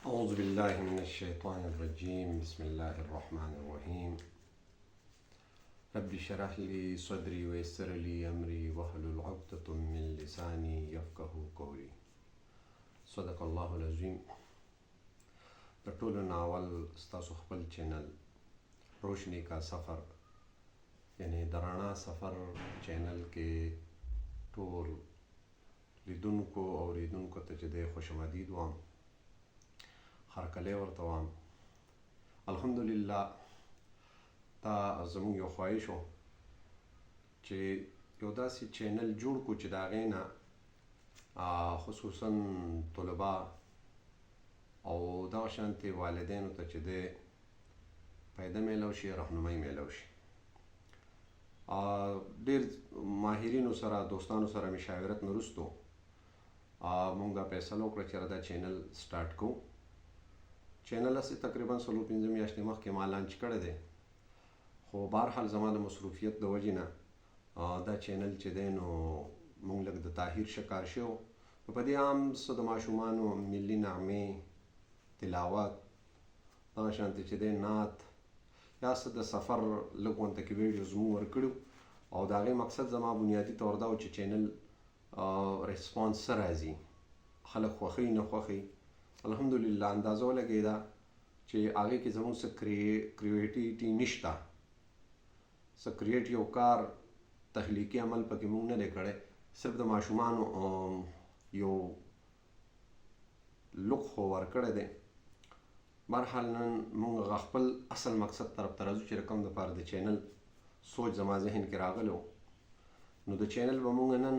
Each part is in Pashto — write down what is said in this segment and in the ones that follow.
أعوذ بالله من الشيطان الرجيم بسم الله الرحمن الرحيم رب اشرح لي صدري ويسر لي أمري واحلل عقدة من لساني يفقه قولي صدق الله العظيم. د ټولو ناول ستاسو خپل چینل روشنی کا سفر یعنی درانا سفر چینل کې ټول لیدونکو او اوریدونکو ته چې د خوش آمدید وایم، هرکلی ورته وایم. الحمدلله دا زموږ یو خواهش و چې یو داسې چینل جوړ کړو چې د هغې نه خصوصا طلبا او دغه شانتې والدینو ته چې د فایده میلاو شي، رهنمایي میلاو شي. ډېر ماهرینو سره دوستانو سره مشاورت نه وروستو موږ دا فیصله وکړه چې دا چینل سټارټ کوو. چینل هسې تقریبا 4-5 میاشتې مخکې ما لانچ کړی دی، خو بهرحال زما د مصروفیت د وجې نه دا چینل چې دی نو موږ لږ د تاخیر شکار شوي. نو په دې عام څه د ماشومانو ملي نغمې، تلاوت، دغه شانتې چې دی نعت یا څه د سفر لږ غونته کې ویډیوز مو ورکړو او د هغې مقصد زما بنیادي طور دا و چې چینل ریسپانس څه راځي، خلک خوښوي نه خوښوي. الحمدلله اندازه ولګېده چې هغې کې زموږ څه کریټیویټي نشته، څه کریټ یو کار تخلیقي عمل پکې موږ نه دی کړی، صرف د ماشومانو یو لوک خو ورکړی دی. بهرحال نن موږ خپل اصل مقصد طرف ته راځو چې کوم دپاره د چینل سوچ زما ذهن کې راغلی و. نو د چینل به موږ نن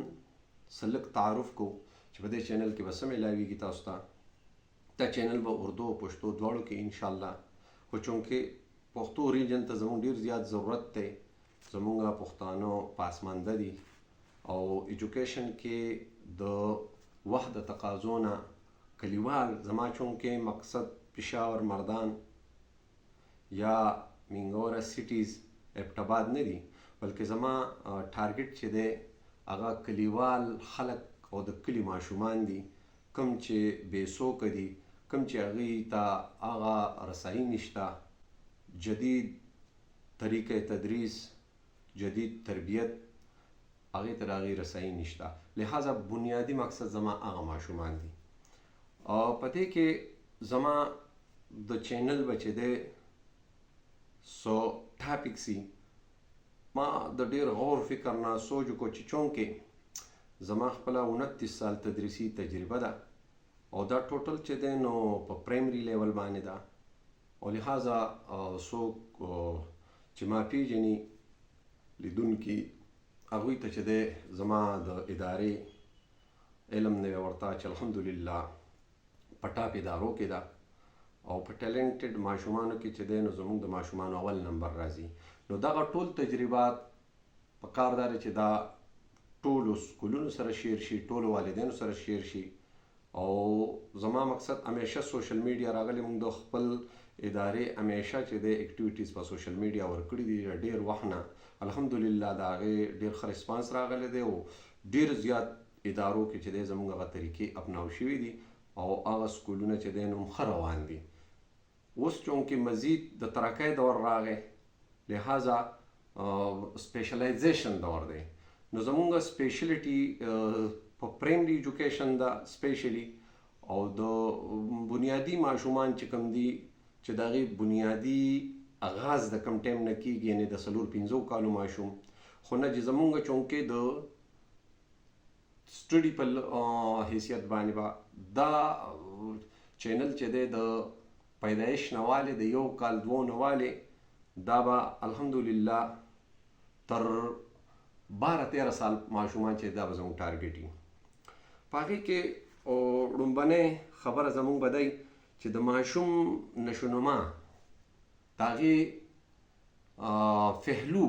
څه لږ تعارف کوو چې په دې چینل کې به څه میلاویږي تاسو ته. دا چینل به اردو او پښتو دواړو کې انشاءالله، خو چونکې پښتو ریجن ته زموږ ډېر زیات ضرورت دی، زموږ پښتانه پاسمانده دي او ایجوکیشن کې د وخت د تقاضو نه کلیوال زما چونکې مقصد پېښور، مردان یا مینګوره سیټیز ایبټ آباد نه دي، بلکې زما ټارګټ چې دی هغه کلیوال خلک او د کلي ماشومان دي، کوم چې بې سوکه دي، کوم چې هغوی ته هغه رسایي نشته، جدید طریقه تدریس، جدید تربیت، هغې ته د هغې رسایي نشته. لہذا بنیادي مقصد زما هغه ماشومان دي. په دې کې زما د چینل به چې دی سو ټاپکس وي، ما د ډېر غور فکر نه سوچ وکړو چې چونکې زما خپله 29 سال تدریسي تجربه ده او دا ټوټل چې دی نو په پرایمري لیول باندې ده، او لہذا څوک چې ما پیژني لیدونکي هغوی ته چې دی زما د ادارې علم نه وي ورته چې الحمدلله په ټاپ ادارو کې ده او په ټیلنټډ ماشومانو کې چې دی نو زموږ د ماشومانو اول نمبر راځي. نو دغه ټول تجربات په کار دا دی چې دا ټولو سکولونو سره شیر شي، ټولو والدینو سره شیر شي. او زما مقصد همیشه سوشل میډیا راغلی، موږ د خپل ادارې همیشه چې دی اکټیویټیز په سوشل میډیا ورکړي دي. ډېر وخت نه الحمدلله د هغې ډېر ښه ریسپانس راغلی دی او ډېر زیات ادارو کې چې دی زموږ هغه طریقې اپناو شوي دي او هغه سکولونه چې دی نو ښه روان دي. اوس چونکې مزید د ترقۍ دور راغی، لہذا سپیشلایزیشن دور دی، نو زموږ سپیشلټي په پرایمري ایجوکیشن ده سپیشلی، او د بنیادي ماشومان چې کوم دي چې د هغې بنیادي آغاز د کوم ټایم نه کېږي، یعنې د 4-5 کالو ماشوم، خو نه چې زموږ چونکې د سټډي په حیثیت باندې به دا چینل چې دی د پیدایش نه والې د 1 کال 2 نه والې دا به الحمدلله تر 12-13 سال ماشومان چې دا به زموږ ټارګټ وي. په هغې کې لومبنۍ خبره زموږ به دی چې د ماشوم نشونما د هغې پهلو،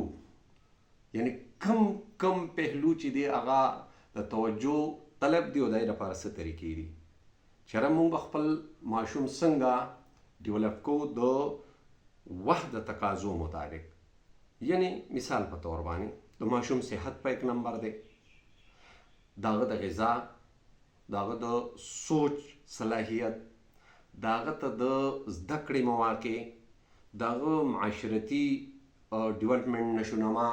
یعنی کم پهلو چې دی هغه د توجه طلب دی او د هغې لپاره څه طریقې دي چې هغه موږ به خپل ماشوم څنګه ډیولپ کوو د وخت د تقاضو مطابق. یعنی مثال په طور باندې د ماشوم صحت په 1 نمبر دی، د هغه د غذا، د هغه د سوچ صلاحیت، د هغه ته د زده کړې مواقع، د هغه معاشرتي ډیولپمنټ نشونما،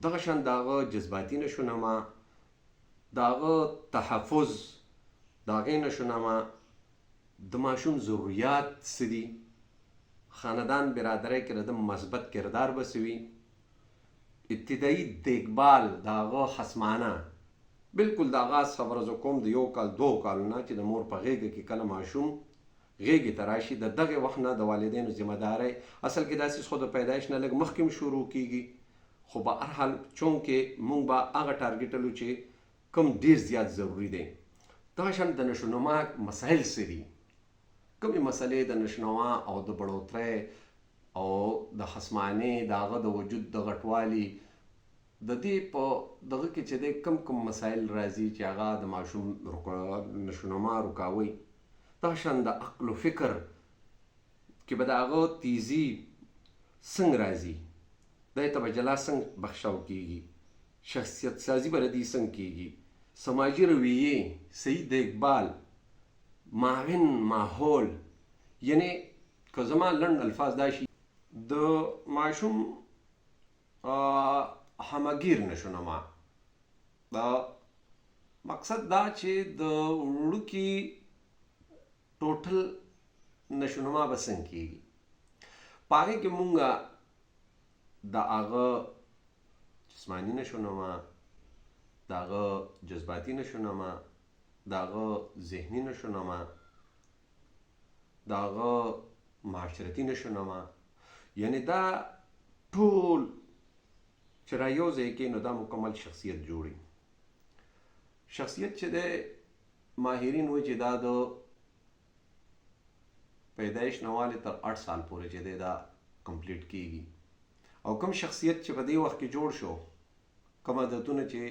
دغه شان د هغه جذباتي نشونما، د هغه تحفظ، د هغې نشونما، د ماشوم ضروريات څه دي، خاندان برادرۍ کې د ده مثبت کردار به څه وي، ابتدایي دیکبال د هغه خصمانه، بالکل د آغاز خبره زه کوم د 1 کال 2 کالو نه چې د مور په غېږه کې کله ماشوم غېږې ته راشي، د دغې وخت نه د والدینو ذمه داری اصل کې داسې خو د پیدایش نه لږ مخکې شروع کیږي، خو به هر حال چونکې موږ به هغه ټارګېټلو چې کوم ډېر زیات ضروري دی. دغه شان د نشونما مسایل څه دي، کومې مسلې د نشونما او د بړوترۍ او د خصمانې د هغه د وجود د غټوالي د دې په دغه کې چې د کوم مسایل راځي چې هغه د ماشوم نشونما رکاوي. دغه شان د عقل و فکر کې به د هغه تیزي څنګه راځي، دې ته به جلا څنګه بخښاو کیږي، شخصیت سازي به د دې څنګه کیږي، سماجي رویې، صحیح دیکبال، معاون ماحول. یعنی که زما لنډ الفاظ دا شي د ماشوم همگیر نشونما، دا مقصد دا چې د وړوکي ټوټل نشونما به څنګه کیږي، په هغې کې مونږ د هغه جسماني نشونما، د هغه جذباتي نشونما، د هغه ذهني نشونما، د هغه معاشرتي نشونما، یعنی دا ټول چې را یو ځای کې نو دا مکمل شخصیت جوړي. شخصیت چې دی ماهرین وایي چې دا د پیدایش نه والې تر 8 سال پورې چې دی دا کمپلیټ کیږي، او کوم شخصیت چې په دې وخت کې جوړ شو، کوم عادتونه چې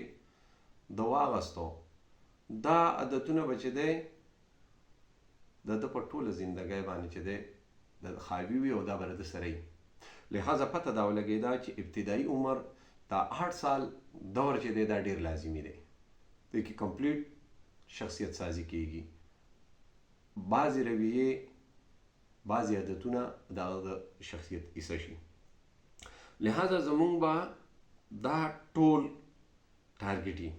د واغستو، دا عادتونه به چې دی د ده په ټوله زندګۍ باندې چې دی د خاوي وي او دا به د ده سره وي. لہذا پته دا ولګېده چې ابتدایي عمر دا 8 سال دور چې دی دا ډېر لازمي دی، دې کې کمپلیټ شخصیت سازي کیږي، بعضې رویې، بعضې عادتونه د هغه د شخصیت حصه شي. لہذا زمونږ به دا ټول ټارګټي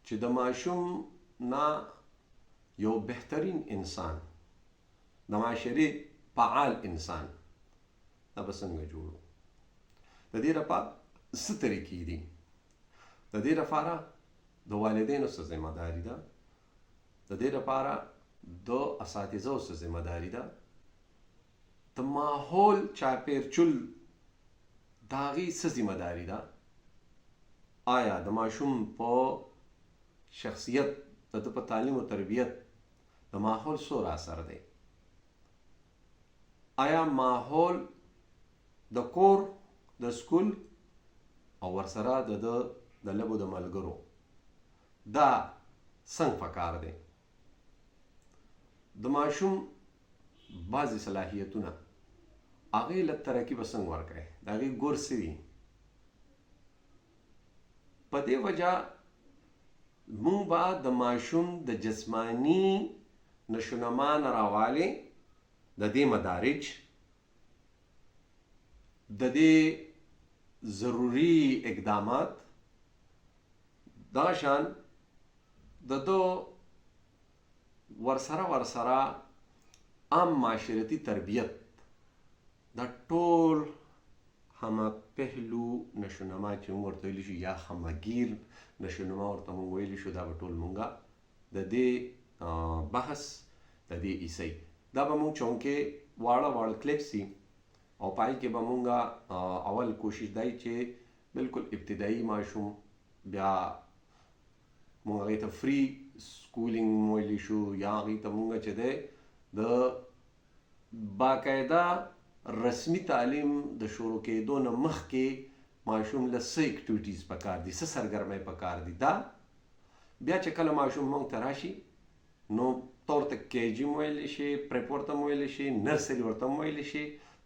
چې د ماشوم نه یو بهترین انسان، د معاشرې فعال انسان دا به څنګه جوړو. د دې لپاره څه طریقې دي؟ د دې لپاره د والدینو څه ذمه داري ده، د دې لپاره د اساتذو څه ذمه داري ده، د ماحول چاپېرچول د هغې څه ذمه داري ده، آیا د ماشوم په شخصیت، د ده په تعلیم و تربیت د ماحول څومره اثر دی، آیا ماحول د کور، د سکول او ورسره د ده د لبو د ملګرو دا څنګه پکار دی، د ماشوم بعضې صلاحیتونه هغې له ترقي به څنګه ورکړی، د هغې ګور څه وي. په دې وجه مونږ به د ماشوم د جسماني نشونما نه راوالې د دې مدارج، د دې ضروري اقدامات، دغه شان د ده ورسره عام معاشرتي تربیت، دا ټول همه پهلو نشونما چې موږ ورته ویلی شو یا همگیر نشونما ورته موږ ویلی شو، دا به ټول مونږه د دې بحث د دې حصې دا به مونږ چونکې واړه کلیپ سي او پای کې به مونږه اول کوشش دی چې بالکل ابتدایي ماشوم بیا مونږ هغې ته فری سکولینګ ویلی شو، یا هغې ته مونږ چې دی د باقاعده رسمي تعلیم د شروع کېدو نه مخکې ماشوم له څه اکټیویټیز پکار دي، څه سرګرمۍ پکار دي، دا بیا چې کله ماشوم موږ ته راشي نو ته ورته KG هم ویلی شي، پریپ ورته هم ویلی شي، نرسري ورته هم ویلی شي.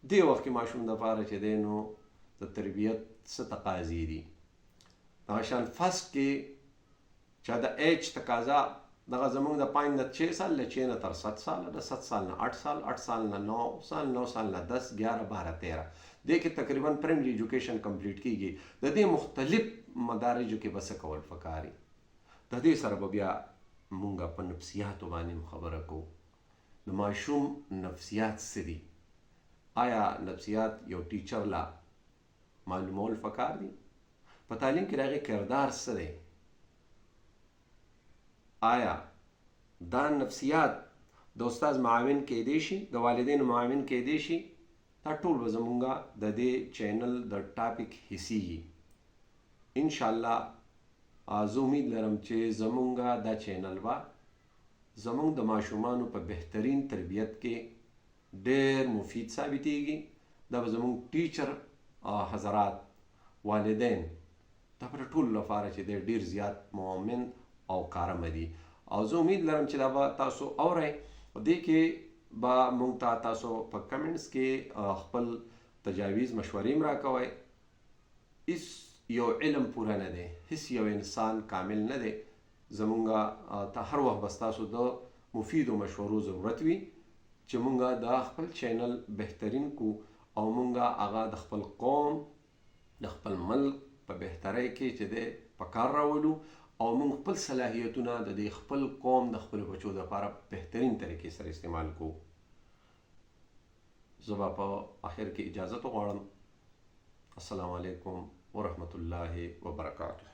دې وخت کې ماشوم دپاره چې دی نو د تربیت څه تقاضې دي، هغه شان فرسټ کې چې د ایج تقاضا دغه زمونږ د 5 نه 6 سال له 6 نه تر 7 سال د 7 سال نه 8 سال 8 سال نه 9 سال 9 سال نه 10 11 12 13 دې کې تقریبا پرایمري ایجوکیشن کمپلیټ کیږي. د دې مختلف مدارجو کې بس کول فکاري. د دې سره به بیا مونږ په نفسیاتو باندې خبره کوو. د ماشوم نفسیات څه دي؟ آیا نفسیات یو ټیچر لا معلومول فکار دي؟ په تعلیم کې د هغې کردار څه دی؟ آیا دا نفسیات د استاد معاون کېدی شي، د والدینو معاون کېدی شي؟ دا ټول به زمونږ د دې چینل د ټاپک حصې وي. انشاءالله زه امید لرم چې زمونږ دا چینل به زمونږ د ماشومانو په بهترین تربیت کې ډېر مفید ثابتېږي. دا به زمونږ ټیچر حضرات، والدین، دا به د ټولو لپاره چې دی ډېر زیات مؤمن او کارمه دي. او زه امید لرم چې دا به تاسو اورئ. دې کې به مونږ ته تاسو په کمنټس کې خپل تجاویز مشورې هم راکوئ. هیڅ یو علم پوره نه دی، هیڅ یو انسان کامل نه دی. زمونږ ته هر وخت به ستاسو د مفیدو مشورو ضرورت وي چې مونږ دا خپل چینل بهترین کو او مونږ هغه د خپل قوم د خپل ملک په بهترۍ کې چې دی په کار راولو او مونږ خپل صلاحیتونه د دې خپل قوم د خپلو بچو دپاره بهترین طریقې سره استعمال کوو. زه به په آخر کې اجازت غواړم. السلام علیکم ورحمة الله وبرکاته.